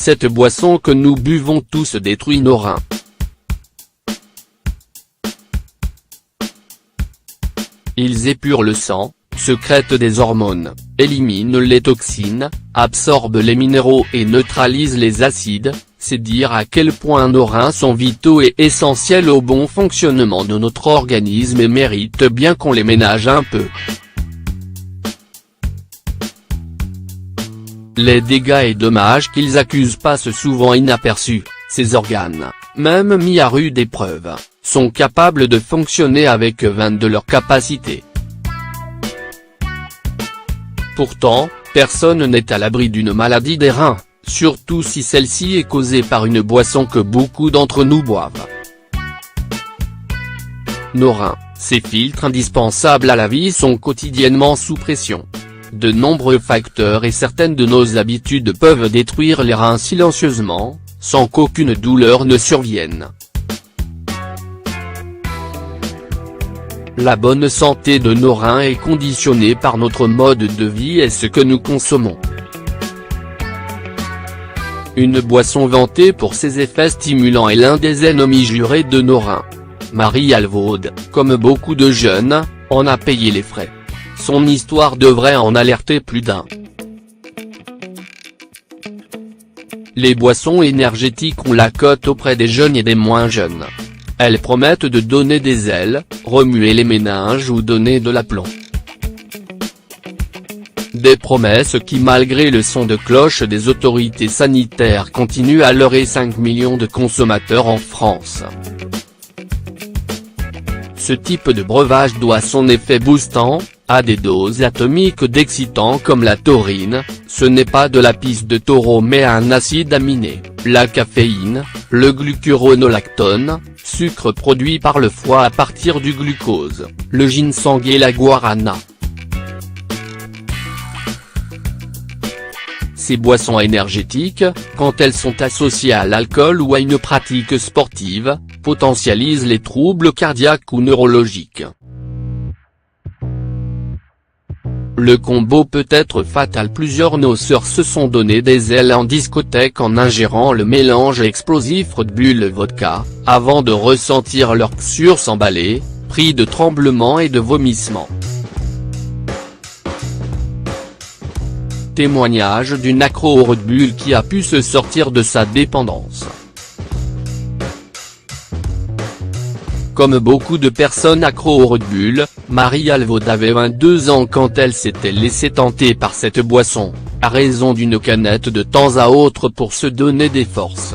Cette boisson que nous buvons tous détruit nos reins. Ils épurent le sang, sécrètent des hormones, éliminent les toxines, absorbent les minéraux et neutralisent les acides, c'est dire à quel point nos reins sont vitaux et essentiels au bon fonctionnement de notre organisme et méritent bien qu'on les ménage un peu. Les dégâts et dommages qu'ils accusent passent souvent inaperçus, ces organes, même mis à rude épreuve, sont capables de fonctionner avec 20 de leur capacité. Pourtant, personne n'est à l'abri d'une maladie des reins, surtout si celle-ci est causée par une boisson que beaucoup d'entre nous boivent. Nos reins, ces filtres indispensables à la vie, sont quotidiennement sous pression. De nombreux facteurs et certaines de nos habitudes peuvent détruire les reins silencieusement, sans qu'aucune douleur ne survienne. La bonne santé de nos reins est conditionnée par notre mode de vie et ce que nous consommons. Une boisson vantée pour ses effets stimulants est l'un des ennemis jurés de nos reins. Marie Alvaude, comme beaucoup de jeunes, en a payé les frais. Son histoire devrait en alerter plus d'un. Les boissons énergétiques ont la cote auprès des jeunes et des moins jeunes. Elles promettent de donner des ailes, remuer les méninges ou donner de l'aplomb. Des promesses qui, malgré le son de cloche des autorités sanitaires, continuent à leurrer 5 millions de consommateurs en France. Ce type de breuvage doit son effet boostant, à des doses atomiques d'excitants comme la taurine, ce n'est pas de la pisse de taureau mais un acide aminé, la caféine, le glucuronolactone, sucre produit par le foie à partir du glucose, le ginseng et la guarana. Ces boissons énergétiques, quand elles sont associées à l'alcool ou à une pratique sportive, potentialisent les troubles cardiaques ou neurologiques. Le combo peut être fatal. Plusieurs noceurs se sont donné des ailes en discothèque en ingérant le mélange explosif Red Bull Vodka, avant de ressentir leur sur s'emballer, pris de tremblements et de vomissements. Témoignage d'une accro au Red Bull qui a pu se sortir de sa dépendance. Comme beaucoup de personnes accros au Red Bull, Marie Alvaude avait 22 ans quand elle s'était laissée tenter par cette boisson, à raison d'une canette de temps à autre pour se donner des forces.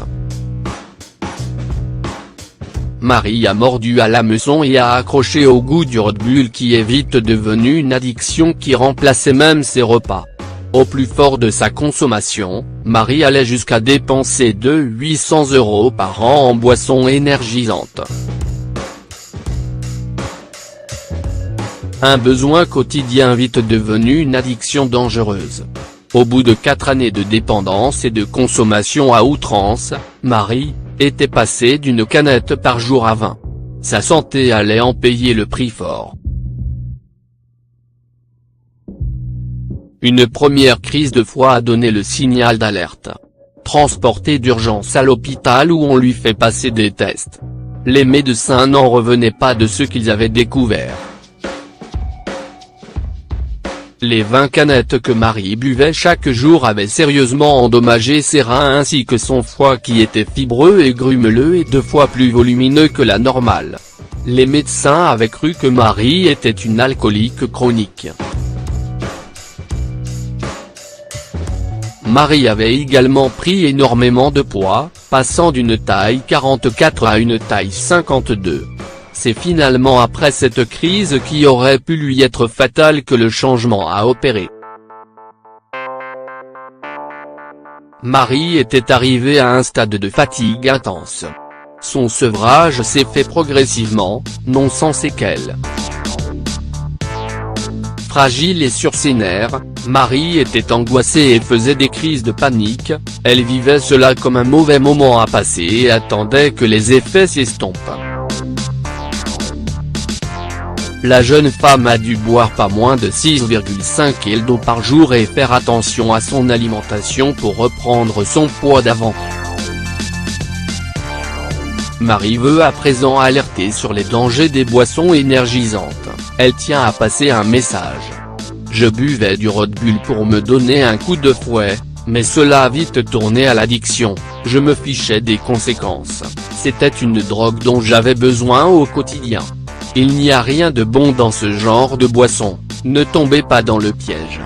Marie a mordu à l'hameçon et a accroché au goût du Red Bull qui est vite devenu une addiction qui remplaçait même ses repas. Au plus fort de sa consommation, Marie allait jusqu'à dépenser de 800 € par an en boissons énergisantes. Un besoin quotidien vite devenu une addiction dangereuse. Au bout de 4 années de dépendance et de consommation à outrance, Marie était passée d'une canette par jour à 20. Sa santé allait en payer le prix fort. Une première crise de foie a donné le signal d'alerte. Transportée d'urgence à l'hôpital où on lui fait passer des tests. Les médecins n'en revenaient pas de ce qu'ils avaient découvert. Les 20 canettes que Marie buvait chaque jour avaient sérieusement endommagé ses reins ainsi que son foie qui était fibreux et grumeleux et 2 fois plus volumineux que la normale. Les médecins avaient cru que Marie était une alcoolique chronique. Marie avait également pris énormément de poids, passant d'une taille 44 à une taille 52. C'est finalement après cette crise qui aurait pu lui être fatale que le changement a opéré. Marie était arrivée à un stade de fatigue intense. Son sevrage s'est fait progressivement, non sans séquelles. Fragile et sur ses nerfs, Marie était angoissée et faisait des crises de panique, elle vivait cela comme un mauvais moment à passer et attendait que les effets s'estompent. La jeune femme a dû boire pas moins de 6,5 kg d'eau par jour et faire attention à son alimentation pour reprendre son poids d'avant. Marie veut à présent alerter sur les dangers des boissons énergisantes. Elle tient à passer un message. Je buvais du Red Bull pour me donner un coup de fouet, mais cela a vite tourné à l'addiction, je me fichais des conséquences, c'était une drogue dont j'avais besoin au quotidien. Il n'y a rien de bon dans ce genre de boisson, ne tombez pas dans le piège.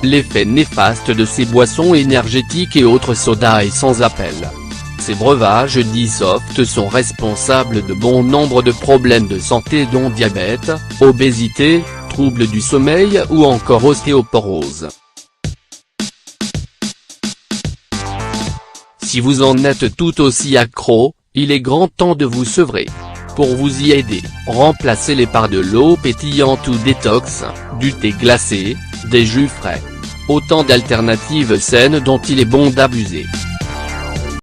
L'effet néfaste de ces boissons énergétiques et autres sodas est sans appel. Ces breuvages dits soft sont responsables de bon nombre de problèmes de santé dont diabète, obésité, troubles du sommeil ou encore ostéoporose. Si vous en êtes tout aussi accro, il est grand temps de vous sevrer. Pour vous y aider, remplacez-les par de l'eau pétillante ou détox, du thé glacé, des jus frais. Autant d'alternatives saines dont il est bon d'abuser.